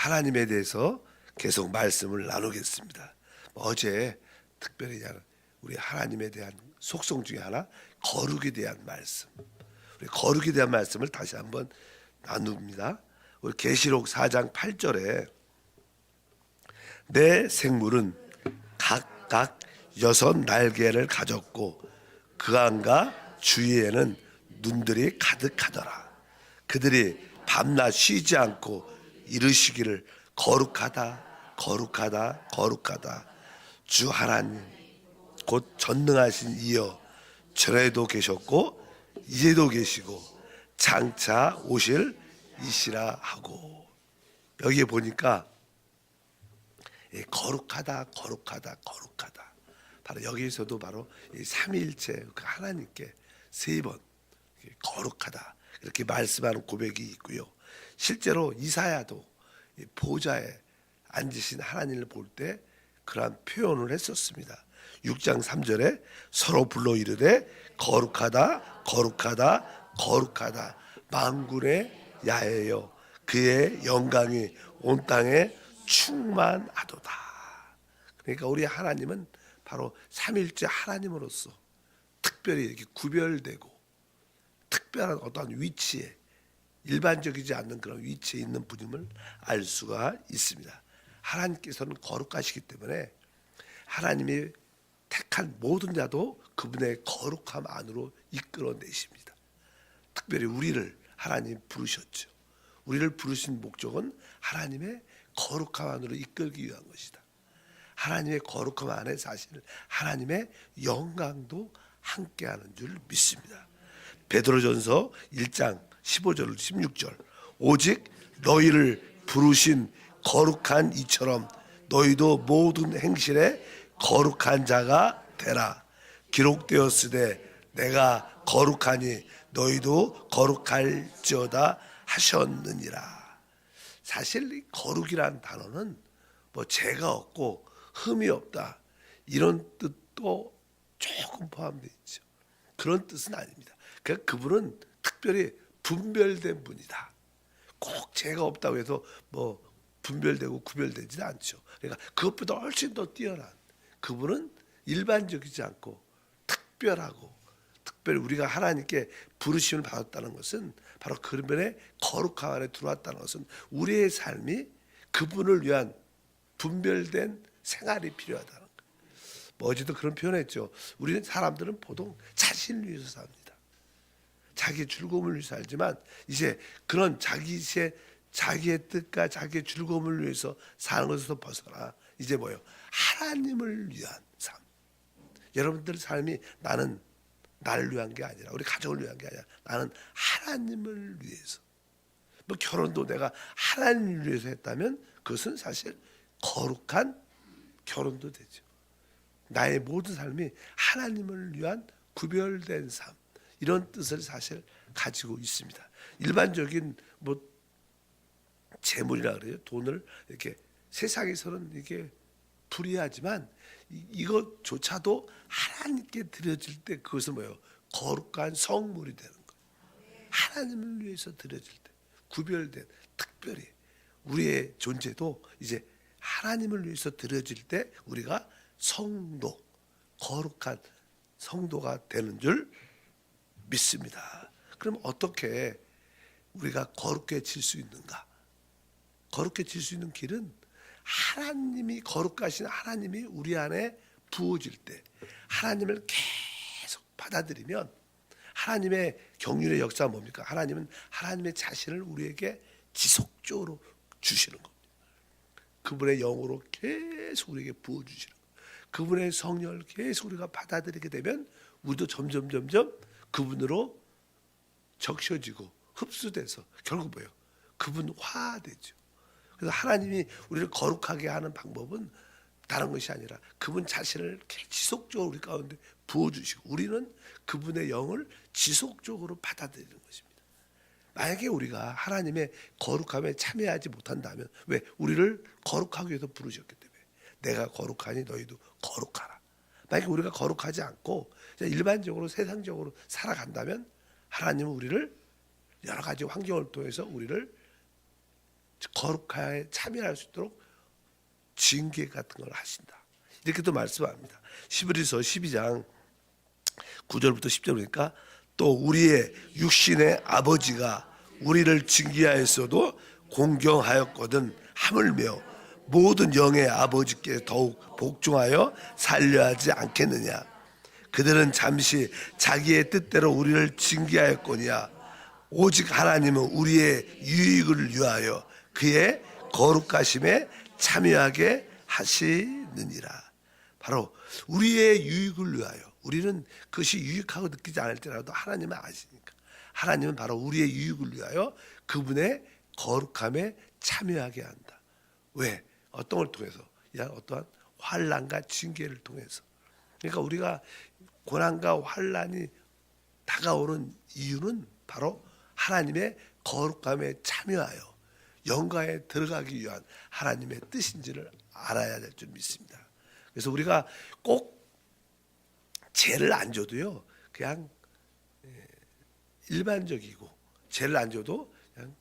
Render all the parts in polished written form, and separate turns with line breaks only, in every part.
하나님에 대해서 계속 말씀을 나누겠습니다. 어제 특별히 우리 하나님에 대한 속성 중에 하나, 거룩에 대한 말씀. 우리 거룩에 대한 말씀을 다시 한번 나눕니다. 우리 계시록 4장 8절에 내 생물은 각각 6 날개를 가졌고 그 안과 주위에는 눈들이 가득하더라. 그들이 밤낮 쉬지 않고 이르시기를 거룩하다 거룩하다 거룩하다 주 하나님 곧 전능하신 이여 전에도 계셨고 이제도 계시고 장차 오실 이시라 하고, 여기에 보니까 거룩하다 거룩하다 거룩하다, 바로 여기에서도 바로 삼위일체 그 하나님께 3번 거룩하다 이렇게 말씀하는 고백이 있고요. 실제로 이사야도 보좌에 앉으신 하나님을 볼 때 그러한 표현을 했었습니다. 6장 3절에 서로 불러 이르되 거룩하다 거룩하다 거룩하다 만군의 야훼여 그의 영광이 온 땅에 충만하도다. 그러니까 우리 하나님은 바로 삼일째 하나님으로서 특별히 이렇게 구별되고 특별한 어떠한 위치에, 일반적이지 않는 그런 위치에 있는 분임을 알 수가 있습니다. 하나님께서는 거룩하시기 때문에 하나님이 택한 모든 자도 그분의 거룩함 안으로 이끌어내십니다. 특별히 우리를 하나님 부르셨죠. 우리를 부르신 목적은 하나님의 거룩함 안으로 이끌기 위한 것이다. 하나님의 거룩함 안에 사실 하나님의 영광도 함께하는 줄 믿습니다. 베드로전서 1장 15절 16절 오직 너희를 부르신 거룩한 이처럼 너희도 모든 행실에 거룩한 자가 되라. 기록되었으되 내가 거룩하니 너희도 거룩할지어다 하셨느니라. 사실 이 거룩이라는 단어는 뭐 죄가 없고 흠이 없다 이런 뜻도 조금 포함되어 있죠. 그런 뜻은 아닙니다. 그러니까 그분은 특별히 분별된 분이다. 꼭 죄가 없다고 해서 뭐 분별되고 구별되지는 않죠. 그러니까 그것보다 훨씬 더 뛰어난, 그분은 일반적이지 않고 특별하고, 특별히 우리가 하나님께 부르심을 받았다는 것은 바로 그분의 거룩함 안에 들어왔다는 것은 우리의 삶이 그분을 위한 분별된 생활이 필요하다는 거예요. 뭐 어제도 그런 표현했죠. 우리는 사람들은 보통 자신을 위해서 삽니다. 자기의 즐거움을 위해서 살지만 이제 그런 자기의 뜻과 자기의 즐거움을 위해서 사는 것에서 벗어나 이제 뭐예요? 하나님을 위한 삶. 여러분들 삶이 나는 나를 위한 게 아니라, 우리 가족을 위한 게 아니라 나는 하나님을 위해서. 뭐 결혼도 내가 하나님을 위해서 했다면 그것은 사실 거룩한 결혼도 되죠. 나의 모든 삶이 하나님을 위한 구별된 삶, 이런 뜻을 사실 가지고 있습니다. 일반적인 뭐 재물이라 그래요. 돈을 이렇게 세상에서는 이게 불이하지만 이것조차도 하나님께 드려질 때 그것은 뭐예요? 거룩한 성물이 되는 거예요. 하나님을 위해서 드려질 때 구별된, 특별히 우리의 존재도 이제 하나님을 위해서 드려질 때 우리가 성도, 거룩한 성도가 되는 줄 믿습니다. 그럼 어떻게 우리가 거룩해질 수 있는가? 거룩해질 수 있는 길은 하나님이, 거룩하신 하나님이 우리 안에 부어질 때, 하나님을 계속 받아들이면, 하나님의 경륜의 역사가 뭡니까? 하나님은 하나님의 자신을 우리에게 지속적으로 주시는 겁니다. 그분의 영으로 계속 우리에게 부어주시는 거예요. 그분의 성령을 계속 우리가 받아들이게 되면 우리도 점점 그분으로 적셔지고 흡수돼서 결국 뭐예요? 그분화되죠. 그래서 하나님이 우리를 거룩하게 하는 방법은 다른 것이 아니라 그분 자신을 지속적으로 우리 가운데 부어주시고 우리는 그분의 영을 지속적으로 받아들이는 것입니다. 만약에 우리가 하나님의 거룩함에 참여하지 못한다면, 왜? 우리를 거룩하기 위해서 부르셨기 때문에. 내가 거룩하니 너희도 거룩하라. 만약에 우리가 거룩하지 않고 일반적으로 세상적으로 살아간다면 하나님은 우리를 여러 가지 환경을 통해서 우리를 거룩하에 참여할 수 있도록 징계 같은 걸 하신다. 이렇게 또 말씀합니다. 히브리서 12장 9절부터 10절 보니까 또 우리의 육신의 아버지가 우리를 징계하였어도 공경하였거든 하물며 모든 영의 아버지께 더욱 복종하여 살려 하지 않겠느냐. 그들은 잠시 자기의 뜻대로 우리를 징계하였거니와 오직 하나님은 우리의 유익을 위하여 그의 거룩하심에 참여하게 하시느니라. 바로 우리의 유익을 위하여, 우리는 그것이 유익하고 느끼지 않을 때라도 하나님은 아시니까 하나님은 바로 우리의 유익을 위하여 그분의 거룩함에 참여하게 한다. 왜? 어떤 걸 통해서? 어떠한 환난과 징계를 통해서. 그러니까 우리가 고난과 환난이 다가오는 이유는 바로 하나님의 거룩함에 참여하여 영광에 들어가기 위한 하나님의 뜻인지를 알아야 될 줄 믿습니다. 그래서 우리가 꼭 죄를 안 져도요, 그냥 일반적이고, 죄를 안 져도 그냥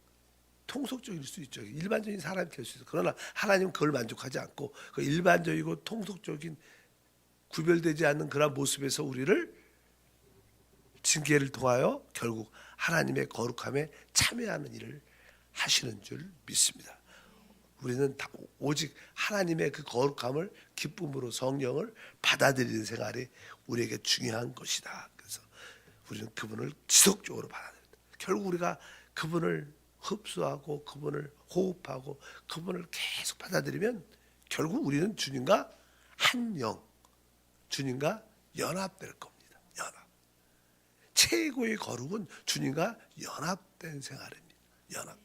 통속적일 수 있죠. 일반적인 사람이 될 수 있어요. 그러나 하나님은 그걸 만족하지 않고 그 일반적이고 통속적인 구별되지 않는 그런 모습에서 우리를 징계를 통하여 결국 하나님의 거룩함에 참여하는 일을 하시는 줄 믿습니다. 우리는 오직 하나님의 그 거룩함을 기쁨으로 성령을 받아들이는 생활이 우리에게 중요한 것이다. 그래서 우리는 그분을 지속적으로 받아들인다. 결국 우리가 그분을 흡수하고 그분을 호흡하고 그분을 계속 받아들이면 결국 우리는 주님과 한 영, 주님과 연합될 겁니다. 연합. 최고의 거룩은 주님과 연합된 생활입니다. 연합.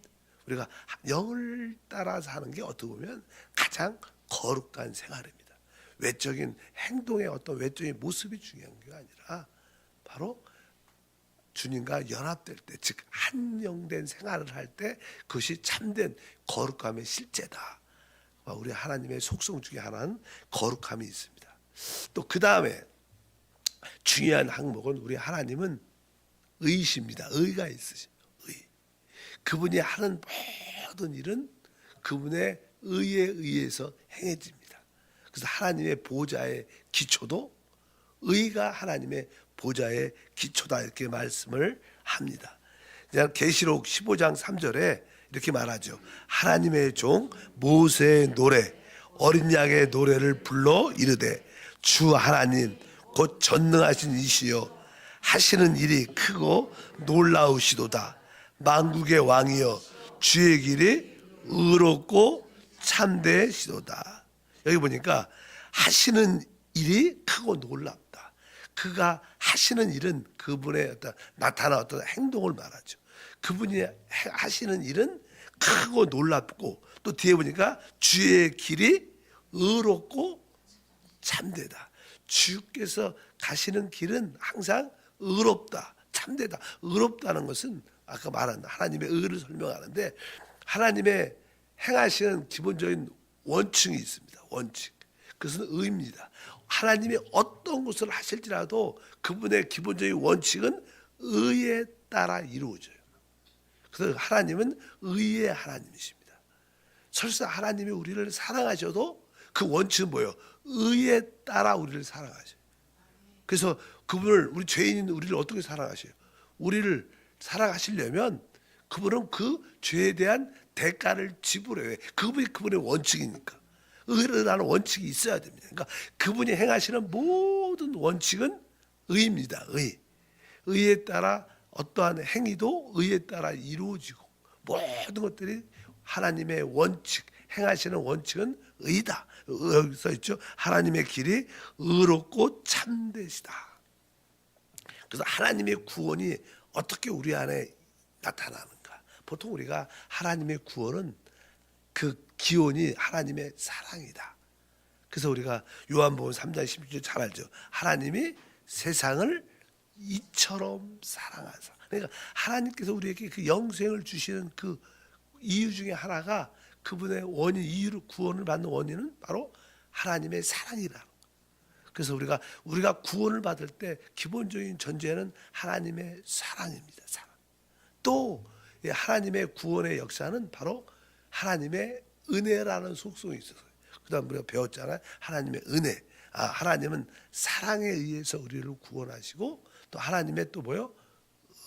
우리가 영을 따라 사는 게 어떻게 보면 가장 거룩한 생활입니다. 외적인 행동의 어떤 외적인 모습이 중요한 게 아니라 바로 주님과 연합될 때, 즉 한영된 생활을 할 때 그것이 참된 거룩함의 실제다. 우리 하나님의 속성 중에 하나는 거룩함이 있습니다. 또 그 다음에 중요한 항목은 우리 하나님은 의이십니다. 의가 있으십니다. 의. 그분이 하는 모든 일은 그분의 의에 의해서 행해집니다. 그래서 하나님의 보좌의 기초도 의가 하나님의 보좌의 기초다, 이렇게 말씀을 합니다. 계시록 15장 3절에 이렇게 말하죠. 하나님의 종 모세의 노래, 어린 양의 노래를 불러 이르되 주 하나님 곧 전능하신 이시여 하시는 일이 크고 놀라우시도다. 만국의 왕이여 주의 길이 의롭고 참되시도다. 여기 보니까 하시는 일이 크고 놀랍다. 그가 하시는 일은 그분의 어떤 나타난 어떤 행동을 말하죠. 그분이 하시는 일은 크고 놀랍고, 또 뒤에 보니까 주의 길이 의롭고 참되다. 주께서 가시는 길은 항상 의롭다, 참되다. 의롭다는 것은 아까 말한 하나님의 의를 설명하는데, 하나님의 행하시는 기본적인 원칙이 있습니다. 원칙. 그것은 의입니다. 하나님이 어떤 것을 하실지라도 그분의 기본적인 원칙은 의에 따라 이루어져요. 그래서 하나님은 의의 하나님이십니다. 설사 하나님이 우리를 사랑하셔도 그 원칙은 뭐예요? 의에 따라 우리를 사랑하셔요. 그래서 그분을, 우리 죄인인 우리를 어떻게 사랑하셔요? 우리를 사랑하시려면 그분은 그 죄에 대한 대가를 지불해요. 그분의 원칙이니까. 의라는 원칙이 있어야 됩니다. 그러니까 그분이 행하시는 모든 원칙은 의입니다. 의. 의에 따라 어떠한 행위도 의에 따라 이루어지고, 모든 것들이 하나님의 원칙, 행하시는 원칙은 의다. 여기 써 있죠. 하나님의 길이 의롭고 참되시다. 그래서 하나님의 구원이 어떻게 우리 안에 나타나는가? 보통 우리가 하나님의 구원은 그 기원이 하나님의 사랑이다. 그래서 우리가 요한복음 3장 16절 잘 알죠. 하나님이 세상을 이처럼 사랑하사. 그러니까 하나님께서 우리에게 그 영생을 주시는 그 이유 중에 하나가, 그분의 원인, 이유를 구원을 받는 원인은 바로 하나님의 사랑이라. 그래서 우리가 구원을 받을 때 기본적인 전제는 하나님의 사랑입니다. 사랑. 또 하나님의 구원의 역사는 바로 하나님의 은혜라는 속성이 있어서. 그다음 우리가 배웠잖아요. 하나님의 은혜. 하나님은 사랑에 의해서 우리를 구원하시고 또 하나님의 또 뭐요?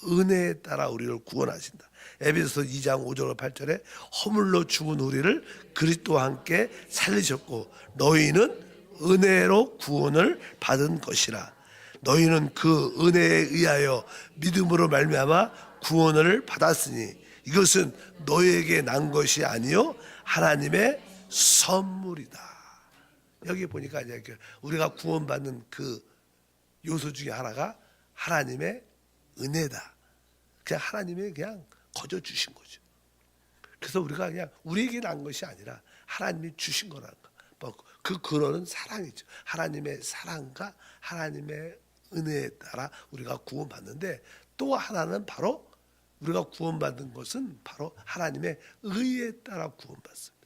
은혜에 따라 우리를 구원하신다. 에베소서 2장 5절 8절에 허물로 죽은 우리를 그리스도와 함께 살리셨고 너희는 은혜로 구원을 받은 것이라. 너희는 그 은혜에 의하여 믿음으로 말미암아 구원을 받았으니 이것은 너희에게 난 것이 아니요 하나님의 선물이다. 여기 보니까 이제 우리가 구원받는 그 요소 중에 하나가 하나님의 은혜다. 그냥 하나님이 그냥 거저 주신 거죠. 그래서 우리가 그냥 우리에게 난 것이 아니라 하나님이 주신 거라는 거. 그 근원은 사랑이죠. 하나님의 사랑과 하나님의 은혜에 따라 우리가 구원받는데 또 하나는 바로 우리가 구원받는 것은 바로 하나님의 의에 따라 구원받습니다.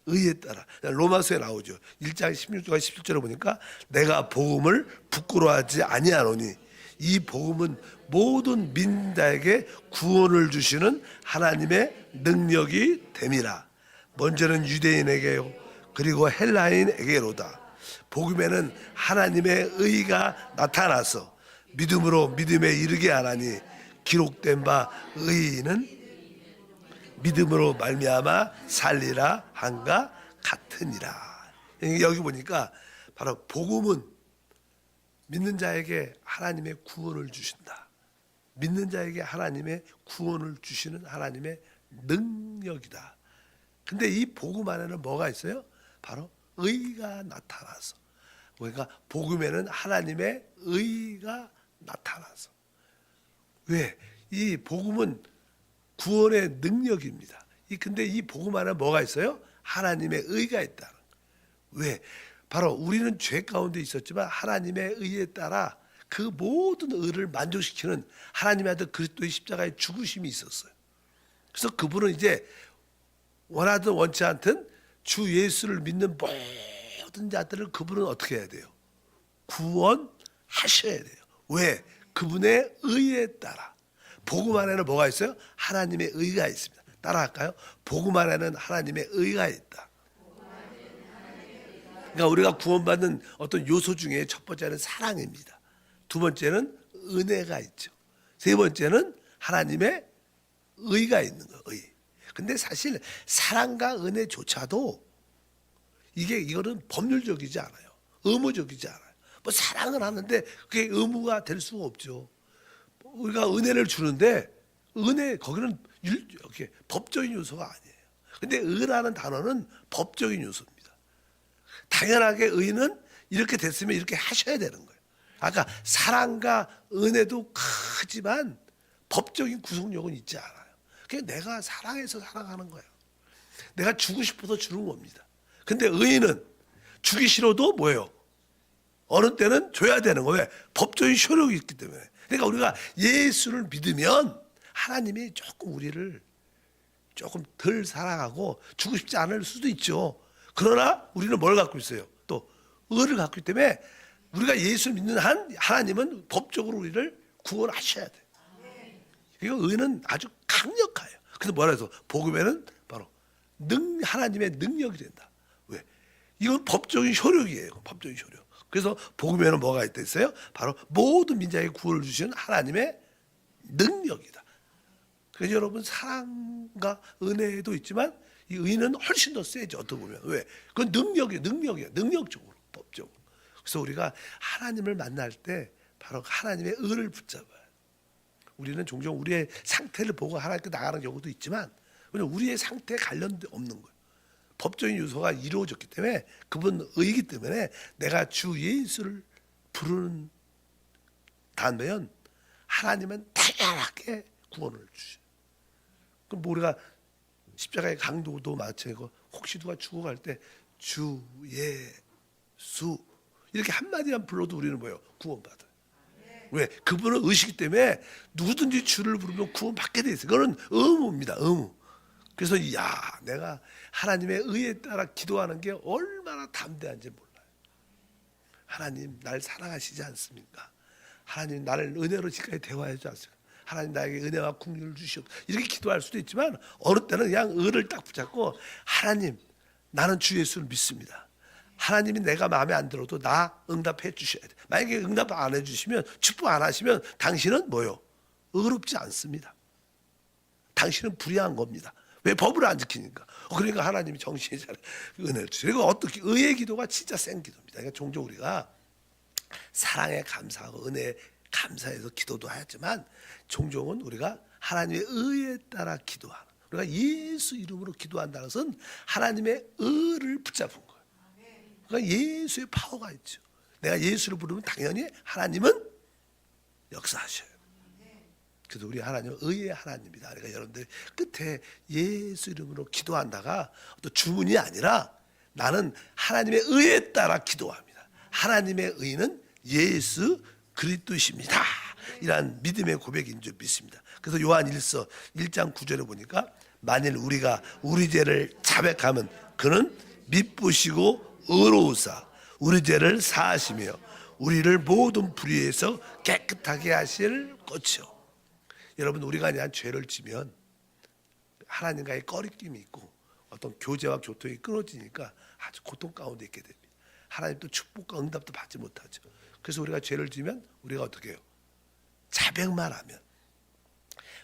의에 따라. 로마서에 나오죠. 1장 16절과 17절에 보니까 내가 복음을 부끄러워하지 아니하노니 이 복음은 모든 민자에게 구원을 주시는 하나님의 능력이 됨이라. 먼저는 유대인에게요 그리고 헬라인에게로다. 복음에는 하나님의 의가 나타나서 믿음으로 믿음에 이르게 하나니 기록된 바 의인은 믿음으로 말미암아 살리라 한가 같으니라. 여기 보니까 바로 복음은 믿는 자에게 하나님의 구원을 주신다. 믿는 자에게 하나님의 구원을 주시는 하나님의 능력이다. 근데 이 복음 안에는 뭐가 있어요? 바로 의가 나타나서. 그러니까 복음에는 하나님의 의가 나타나서. 왜? 이 복음은 구원의 능력입니다. 근데 이 복음 안에 뭐가 있어요? 하나님의 의가 있다는 거예요. 왜? 바로 우리는 죄 가운데 있었지만 하나님의 의에 따라 그 모든 의를 만족시키는 하나님의 아들 그리스도의 십자가의 죽으심이 있었어요. 그래서 그분은 이제 원하든 원치 않든 주 예수를 믿는 모든 자들을 그분은 어떻게 해야 돼요? 구원하셔야 돼요. 왜? 그분의 의에 따라. 복음 안에는 뭐가 있어요? 하나님의 의가 있습니다. 따라할까요? 복음 안에는 하나님의 의가 있다. 그러니까 우리가 구원받는 어떤 요소 중에 첫 번째는 사랑입니다. 두 번째는 은혜가 있죠. 세 번째는 하나님의 의가 있는 거예요. 의. 근데 사실 사랑과 은혜조차도 이거는 법률적이지 않아요. 의무적이지 않아요. 뭐 사랑은 하는데 그게 의무가 될 수가 없죠. 우리가 은혜를 주는데 은혜 거기는 이렇게 법적인 요소가 아니에요. 근데 의라는 단어는 법적인 요소입니다. 당연하게 의는 이렇게 됐으면 이렇게 하셔야 되는 거예요. 아까 사랑과 은혜도 크지만 법적인 구속력은 있지 않아요. 그냥 내가 사랑해서 사랑하는 거예요. 내가 주고 싶어서 주는 겁니다. 근데 의는 주기 싫어도 뭐예요? 어느 때는 줘야 되는 거예요. 왜? 법적인 효력이 있기 때문에. 그러니까 우리가 예수를 믿으면 하나님이 조금 우리를 조금 덜 사랑하고 주고 싶지 않을 수도 있죠. 그러나 우리는 뭘 갖고 있어요? 또 의를 갖고 있기 때문에 우리가 예수를 믿는 한 하나님은 법적으로 우리를 구원하셔야 돼요. 이거 의는 아주 강력해요. 그래서 뭐라 해서 복음에는 바로 하나님의 능력이 된다. 왜? 이건 법적인 효력이에요. 법적인 효력. 그래서 복음에는 뭐가 있겠어요? 바로 모든 민자에게 구원을 주시는 하나님의 능력이다. 그래서 여러분 사랑과 은혜도 있지만 이 의는 훨씬 더 세죠. 어떻게 보면. 왜? 그건 능력이에요. 능력적으로, 법적으로. 그래서 우리가 하나님을 만날 때 바로 하나님의 의를 붙잡아요. 우리는 종종 우리의 상태를 보고 하나님께 나가는 경우도 있지만 우리의 상태에 관련 없는 거예요. 법적인 요소가 이루어졌기 때문에 그분 의이기 때문에 내가 주 예수를 부르는 다면 하나님은 당연하게 구원을 주셔요. 그럼 우리가 십자가의 강도도 마찬가지고 혹시 누가 죽어갈 때 주 예수 이렇게 한마디만 불러도 우리는 뭐예요? 구원받아요. 왜? 그분은 의시기 때문에 누구든지 주를 부르면 구원받게 돼 있어요. 그거는 의무입니다. 의무. 그래서 내가 하나님의 의에 따라 기도하는 게 얼마나 담대한지 몰라요. 하나님 날 사랑하시지 않습니까? 하나님 나를 은혜로 지금까지 대화하지 않습니까? 하나님 나에게 은혜와 긍휼을 주시옵소서 이렇게 기도할 수도 있지만 어느 때는 그냥 을을 딱 붙잡고 하나님 나는 주 예수를 믿습니다. 하나님이 내가 마음에 안 들어도 나 응답해 주셔야 돼. 만약에 응답 안 해주시면 축복 안 하시면 당신은 뭐요? 의롭지 않습니다. 당신은 불의한 겁니다. 왜 법을 안 지키니까. 그러니까 하나님이 정신이 잘 은혜를 주세요. 그리고 어떻게 의의 기도가 진짜 센 기도입니다. 그러니까 종종 우리가 사랑에 감사하고 은혜에 감사해서 기도도 하지만 종종은 우리가 하나님의 의에 따라 기도하는 우리가 예수 이름으로 기도한다는 것은 하나님의 의를 붙잡은 거예요. 그러니까 예수의 파워가 있죠. 내가 예수를 부르면 당연히 하나님은 역사하셔요. 그래서 우리 하나님은 의의 하나님이다. 그러니까 여러분들 끝에 예수 이름으로 기도한다가 또 주문이 아니라 나는 하나님의 의에 따라 기도합니다. 하나님의 의는 예수 그리스도십니다. 이러한 믿음의 고백인 줄 믿습니다. 그래서 요한 1서 1장 9절에 보니까 만일 우리가 우리 죄를 자백하면 그는 미쁘시고 의로우사 우리 죄를 사하시며 우리를 모든 불의에서 깨끗하게 하실 것이요. 여러분 우리가 그냥 죄를 지면 하나님과의 꺼리낌이 있고 어떤 교제와 교통이 끊어지니까 아주 고통 가운데 있게 됩니다. 하나님도 축복과 응답도 받지 못하죠. 그래서 우리가 죄를 지면 우리가 어떻게 해요? 자백만 하면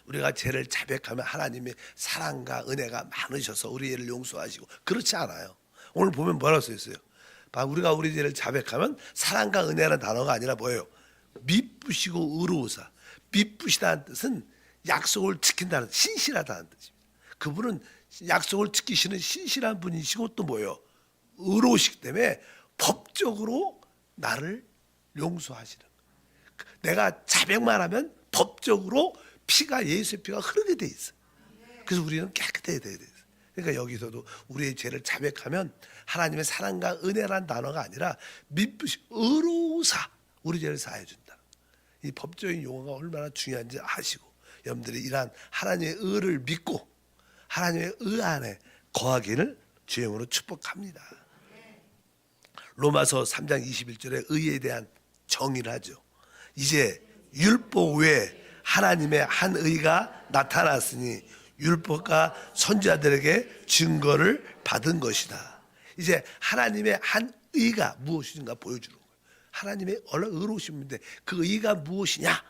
우리가 죄를 자백하면 하나님의 사랑과 은혜가 많으셔서 우리 죄를 용서하시고 그렇지 않아요. 오늘 보면 뭐라고 써 있어요? 우리가 우리 죄를 자백하면 사랑과 은혜라는 단어가 아니라 뭐예요? 미쁘시고 의로우사. 미쁘시다는 뜻은 약속을 지킨다는 신실하다는 뜻입니다. 그분은 약속을 지키시는 신실한 분이시고 또 뭐예요? 의로우시기 때문에 법적으로 나를 용서하시는 거예요. 내가 자백만 하면 법적으로 피가 예수의 피가 흐르게 돼 있어. 그래서 우리는 깨끗해야 돼야 돼. 그러니까 여기서도 우리의 죄를 자백하면 하나님의 사랑과 은혜란 단어가 아니라 미쁘시 의로우사 우리 죄를 사해 준다. 이 법적인 용어가 얼마나 중요한지 아시고 여러분들이 이러한 하나님의 의를 믿고 하나님의 의 안에 거하기를 주영으로 축복합니다. 로마서 3장 21절에 의에 대한 정의를 하죠. 이제 율법 외에 하나님의 한 의가 나타났으니 율법과 선지자들에게 증거를 받은 것이다. 이제 하나님의 한 의가 무엇인가 보여주는 거예요. 하나님의 원래 의로우신 분인데 그 의가 무엇이냐?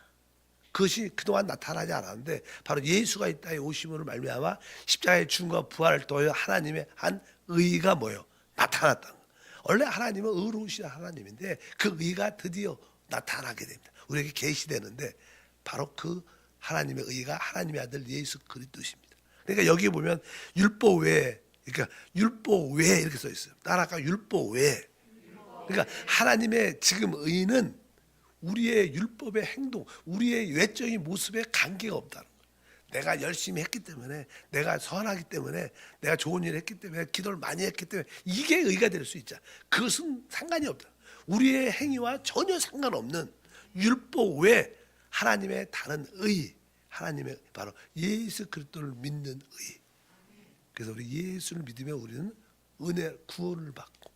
그것이 그동안 나타나지 않았는데 바로 예수가 이 땅에 오심으로 말미암아 십자가의 죽음과 부활을 통해 하나님의 한 의가 뭐예요? 나타났다는 거예요. 원래 하나님은 의로우신 하나님인데 그 의가 드디어 나타나게 됩니다. 우리에게 계시되는데 바로 그 하나님의 의가 하나님의 아들 예수 그리스도십니다. 그러니까 여기 보면 율법 외에 그러니까 율법 외에 이렇게 써 있어요. 따라가 율법 외에. 그러니까 하나님의 지금 의는 우리의 율법의 행동, 우리의 외적인 모습에 관계가 없다는 거예요. 내가 열심히 했기 때문에, 내가 선하기 때문에, 내가 좋은 일을 했기 때문에, 기도를 많이 했기 때문에 이게 의가 될 수 있죠. 그것은 상관이 없다. 우리의 행위와 전혀 상관없는 율법 외에 하나님의 다른 의, 하나님의 바로 예수 그리스도를 믿는 의. 그래서 우리 예수를 믿으면 우리는 은혜 구원을 받고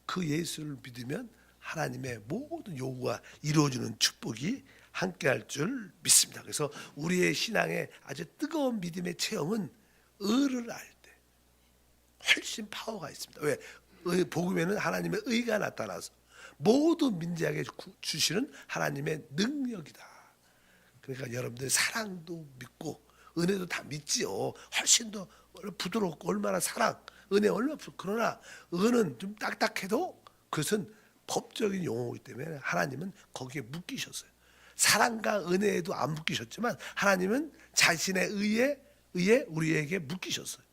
그 예수를 믿으면 하나님의 모든 요구가 이루어지는 축복이 함께할 줄 믿습니다. 그래서 우리의 신앙의 아주 뜨거운 믿음의 체험은 의를 알 때 훨씬 파워가 있습니다. 왜? 복음에는 하나님의 의가 나타나서 모든 민재에게 주시는 하나님의 능력이다. 그러니까 여러분들 사랑도 믿고 은혜도 다 믿지요. 훨씬 더 부드럽고 얼마나 사랑, 은혜 얼마나 그러나 은은 좀 딱딱해도 그것은 법적인 용어이기 때문에 하나님은 거기에 묶이셨어요. 사랑과 은혜에도 안 묶이셨지만 하나님은 자신의 의에 우리에게 묶이셨어요.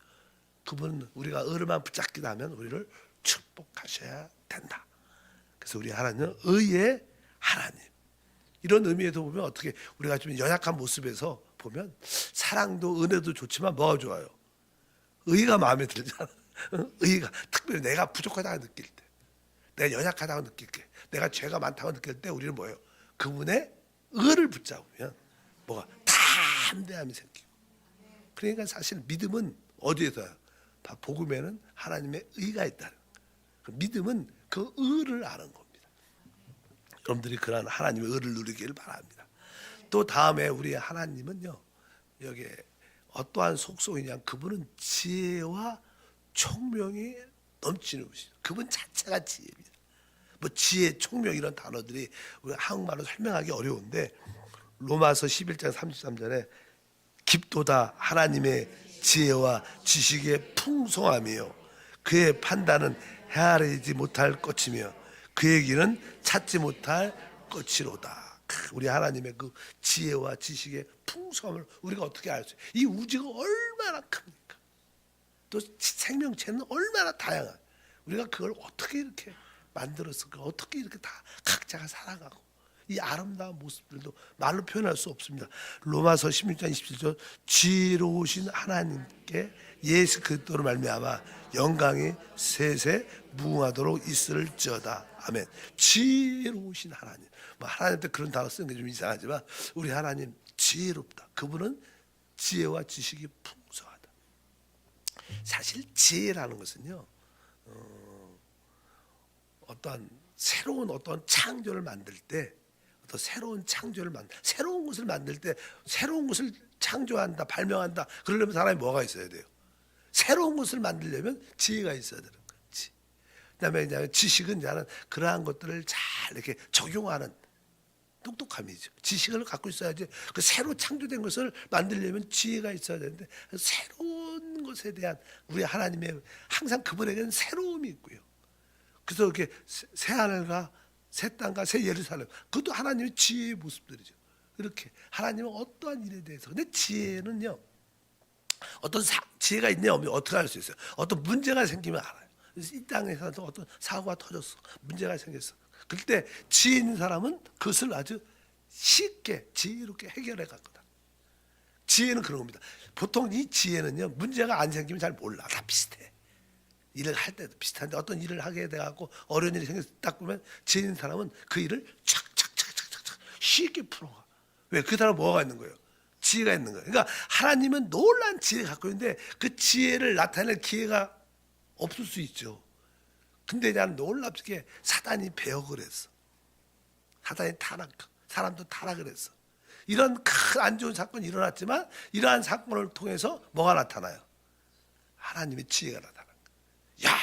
그분은 우리가 의를만 붙잡기도 하면 우리를 축복하셔야 된다. 그래서 우리 하나님은 의의 하나님. 이런 의미에서 보면 어떻게 우리가 좀 연약한 모습에서 보면 사랑도 은혜도 좋지만 뭐가 좋아요? 의가 마음에 들잖아. 의가 특별히 내가 부족하다고 느낄 때, 내가 연약하다고 느낄 때, 내가 죄가 많다고 느낄 때 우리는 뭐예요? 그분의 의를 붙잡으면 뭐가 담대함이 생기고. 그러니까 사실 믿음은 어디에서요? 복음에는 하나님의 의가 있다는 거예요. 믿음은 그 의를 아는 겁니다. 여러분들이 그러한 하나님의 의를 누리기를 바랍니다. 또 다음에 우리 하나님은요, 여기 어떠한 속성이냐, 그분은 지혜와 총명이 넘치는 분이죠. 그분 자체가 지혜입니다. 뭐 지혜, 총명 이런 단어들이 우리 한국말로 설명하기 어려운데, 로마서 11장 33절에 깊도다 하나님의 지혜와 지식의 풍성함이요 그의 판단은 헤아리지 못할 것이며 그의 길은 찾지 못할 것이로다. 우리 하나님의 그 지혜와 지식의 풍성함을 우리가 어떻게 알 수 있어요? 이 우주가 얼마나 큽니까? 또 생명체는 얼마나 다양한, 우리가 그걸 어떻게 이렇게 만들었을까? 어떻게 이렇게 다 각자가 살아가고 이 아름다운 모습들도 말로 표현할 수 없습니다. 로마서 16장 27절 지혜로우신 하나님께 예수 그리스도로 말미암아 영광이 세세 무궁하도록 있을지어다. 아멘. 지혜로우신 하나님. 뭐 하나님한테 그런 단어 쓰는 게 좀 이상하지만 우리 하나님 지혜롭다. 그분은 지혜와 지식이 풍성하다. 사실 지혜라는 것은요, 어떠한 새로운 어떤 창조를 만들 때, 어떤 새로운 창조를 새로운 것을 만들 때, 새로운 것을 창조한다, 발명한다. 그러려면 사람이 뭐가 있어야 돼요? 새로운 것을 만들려면 지혜가 있어야 되는 거지. 그다음에 이제 지식은 이제는 그러한 것들을 잘 이렇게 적용하는 똑똑함이죠. 지식을 갖고 있어야지. 그 새로 창조된 것을 만들려면 지혜가 있어야 되는데, 새로운 것에 대한 우리 하나님의 항상 그분에게는 새로움이 있고요. 그래서 이렇게 새 하늘과 새 땅과 새 예루살렘, 그것도 하나님의 지혜의 모습들이죠. 이렇게 하나님은 어떠한 일에 대해서, 근데 지혜는요, 어떤 지혜가 있냐 없냐 어떻게 알 수 있어요? 어떤 문제가 생기면 알아요. 이 땅에서 어떤 사고가 터졌어, 문제가 생겼어. 그때 지혜 있는 사람은 그것을 아주 쉽게 지혜롭게 해결해 갔거든. 지혜는 그런 겁니다. 보통 이 지혜는요, 문제가 안 생기면 잘 몰라. 다 비슷해. 일을 할 때도 비슷한데 어떤 일을 하게 돼갖고 어려운 일이 생겨서 딱 보면 지혜 있는 사람은 그 일을 착착착착착 쉽게 풀어가. 왜? 그 사람은 뭐가 있는 거예요? 지혜가 있는 거예요. 그러니까 하나님은 놀란 지혜를 갖고 있는데 그 지혜를 나타낼 기회가 없을 수 있죠. 근데 나는 놀랍게 사단이 배역을 했어. 사단이 사람도 타락을 했어. 이런 큰 안 좋은 사건이 일어났지만 이러한 사건을 통해서 뭐가 나타나요? 하나님의 지혜가 나타나요. 야,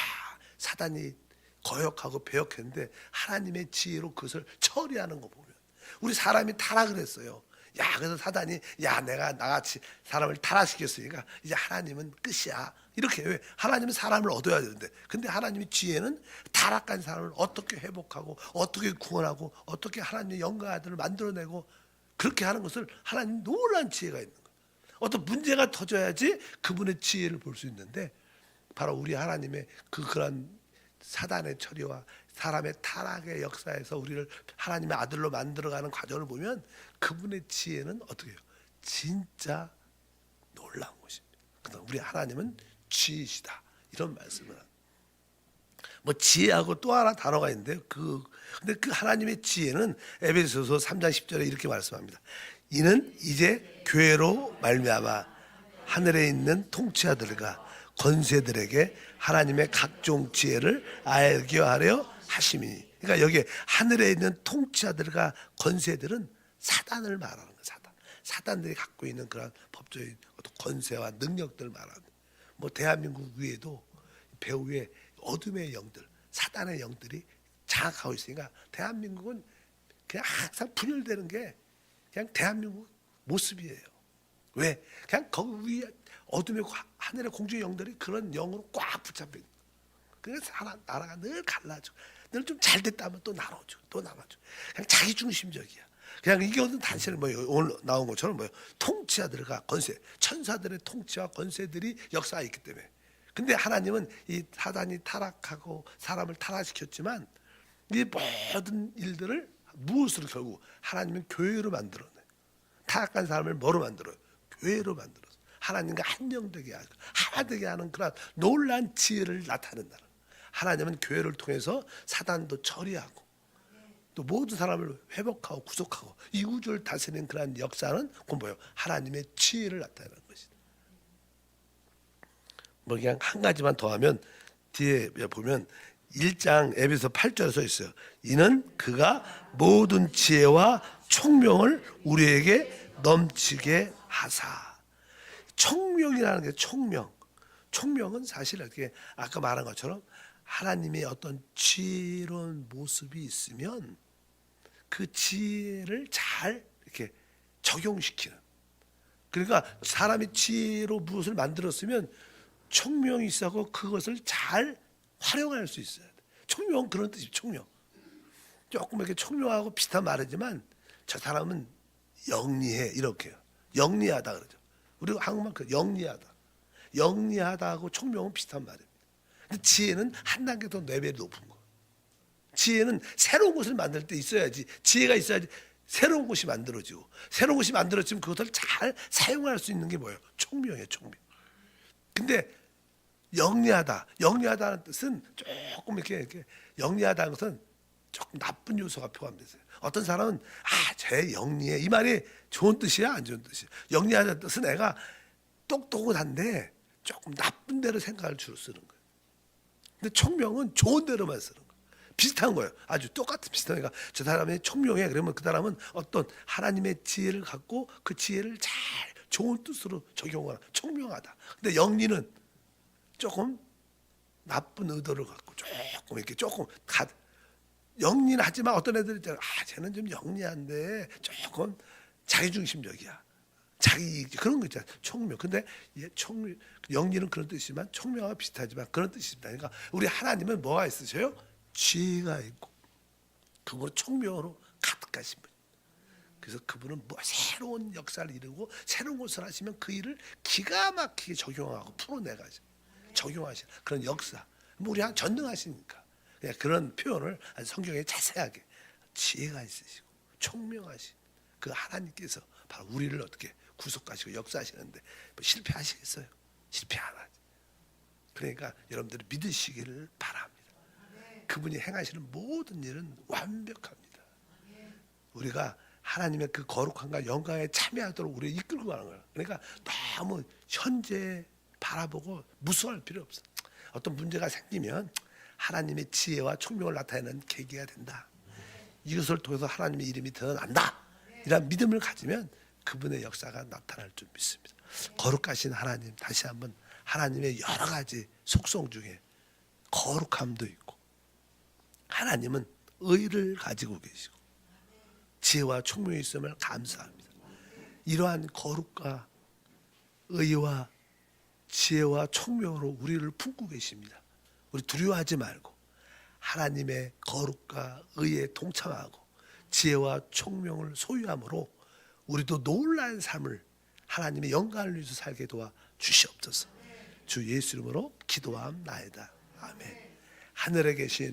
사단이 거역하고 배역했는데 하나님의 지혜로 그것을 처리하는 거 보면, 우리 사람이 타락을 했어요. 야, 그래서 사단이 야, 내가 나같이 사람을 타락시켰으니까 이제 하나님은 끝이야. 이렇게. 왜? 하나님은 사람을 얻어야 되는데, 근데 하나님의 지혜는 타락한 사람을 어떻게 회복하고 어떻게 구원하고 어떻게 하나님의 영광의 아들을 만들어내고 그렇게 하는 것을 하나님 놀란 지혜가 있는 거예요. 어떤 문제가 터져야지 그분의 지혜를 볼 수 있는데, 바로 우리 하나님의 그런 사단의 처리와 사람의 타락의 역사에서 우리를 하나님의 아들로 만들어가는 과정을 보면 그분의 지혜는 어떻게 해요? 진짜 놀라운 것입니다. 그래서 우리 하나님은 지혜시다, 이런 말씀을 합니다. 뭐 지혜하고 또 하나 단어가 있는데요. 근데 그 하나님의 지혜는 에베소서 3장 10절에 이렇게 말씀합니다. 이는 이제 교회로 말미암아 하늘에 있는 통치자들과 권세들에게 하나님의 각종 지혜를 알게 하려 하심이니. 그러니까 여기에 하늘에 있는 통치자들과 권세들은 사단을 말하는 거예요. 사단들이 갖고 있는 그런 법적인 어떤 권세와 능력들을 말하는 거예요. 뭐 대한민국 위에도 배후에 어둠의 영들, 사단의 영들이 장악하고 있으니까 대한민국은 그냥 항상 분열되는 게 그냥 대한민국 모습이에요. 왜? 그냥 거기 위에 어둠의 하늘의 공주의 영들이 그런 영으로 꽉 붙잡혀 있는 거예요. 그래서 나라가 늘 갈라져. 늘 좀 잘 됐다면 또 나눠줘, 또 나눠줘. 그냥 자기 중심적이야. 그냥 이게 어떤 단체는 뭐예요? 오늘 나온 것처럼 뭐예요? 통치자들과 권세, 천사들의 통치와 권세들이 역사가 있기 때문에. 근데 하나님은 이 사단이 타락하고 사람을 타락시켰지만 이 모든 일들을 무엇으로 결국 하나님은 교회로 만들어내. 타락한 사람을 뭐로 만들어요? 교회로 만들어서 하나님과 한영되게 하고 하나 되게 하는 그런 놀란 지혜를 나타낸다는 거예요. 하나님은 교회를 통해서 사단도 처리하고 또 모든 사람을 회복하고 구속하고 이 우주를 다스리는 그런 역사는 그건 뭐예요? 하나님의 지혜를 나타내는 것이다. 뭐 그냥 한 가지만 더 하면 뒤에 보면 1장 에베소 8절에 써 있어요. 이는 그가 모든 지혜와 총명을 우리에게 넘치게 하사. 총명이라는 게 총명은 사실 이렇게 아까 말한 것처럼 하나님의 어떤 지혜로운 모습이 있으면 그 지혜를 잘 이렇게 적용시키는. 그러니까 사람이 지혜로 무엇을 만들었으면 총명이 있어서 그것을 잘 활용할 수 있어야 돼. 총명은 그런 뜻이에요. 총명. 조금 이렇게 총명하고 비슷한 말이지만 저 사람은 영리해 이렇게요. 영리하다 그러죠. 우리가 한국말 그 영리하다. 영리하다하고 총명은 비슷한 말입니다. 근데 지혜는 한 단계 더 레벨이 높은 거. 지혜는 새로운 것을 만들 때 있어야지. 지혜가 있어야지 새로운 것이 만들어지고, 새로운 것이 만들어지면 그것을 잘 사용할 수 있는 게 뭐예요? 총명이에요, 총명. 근데 영리하다는 뜻은 조금 이렇게 영리하다는 것은 조금 나쁜 요소가 포함되어요. 어떤 사람은 쟤 영리해 이 말이 좋은 뜻이야, 안 좋은 뜻이야? 영리하다는 뜻은 애가 똑똑한데 조금 나쁜 대로 생각을 주로 쓰는 거예요. 근데 총명은 좋은 대로만 쓰는 거예요. 비슷한 거예요. 아주 똑같은 비슷하니까 저 사람이 총명해. 그러면 그 사람은 어떤 하나님의 지혜를 갖고 그 지혜를 잘 좋은 뜻으로 적용하는 총명하다. 근데 영리는 조금 나쁜 의도를 갖고 조금 이렇게 조금 영리는 하지만 어떤 애들이 있잖아요. 쟤는 좀 영리한데 조금 자기중심적이야. 자기 그런 거 있잖아요. 총명. 근데 영리는 그런 뜻이지만 총명과 비슷하지만 그런 뜻입니다. 그러니까 우리 하나님은 뭐가 있으셔요? 지혜가 있고 그거로 총명으로 가득하신 분. 그래서 그분은 뭐 새로운 역사를 이루고 새로운 것을 하시면 그 일을 기가 막히게 적용하고 풀어내가지고 적용하시는 그런 역사. 우리 한 전능하시니까 그냥 그런 표현을 성경에 자세하게 지혜가 있으시고 총명하신 그 하나님께서 바로 우리를 어떻게 구속하시고 역사하시는데 뭐 실패하시겠어요? 실패 안 하지. 그러니까 여러분들이 믿으시기를 바랍니다. 그분이 행하시는 모든 일은 완벽합니다. 우리가 하나님의 그 거룩함과 영광에 참여하도록 우리를 이끌고 가는 거예요. 그러니까 너무 현재 바라보고 무서워할 필요 없어. 어떤 문제가 생기면 하나님의 지혜와 총명을 나타내는 계기가 된다. 이것을 통해서 하나님의 이름이 드러난다. 이런 믿음을 가지면 그분의 역사가 나타날 줄 믿습니다. 거룩하신 하나님, 다시 한번 하나님의 여러 가지 속성 중에 거룩함도 있고 하나님은 의를 가지고 계시고 지혜와 총명이 있음을 감사합니다. 이러한 거룩과 의와 지혜와 총명으로 우리를 품고 계십니다. 우리 두려워하지 말고 하나님의 거룩과 의에 동참하고 지혜와 총명을 소유함으로 우리도 놀라운 삶을 하나님의 영광을 위해서 살게 도와 주시옵소서. 주 예수 이름으로 기도함나이다. 아멘. 하늘에 계신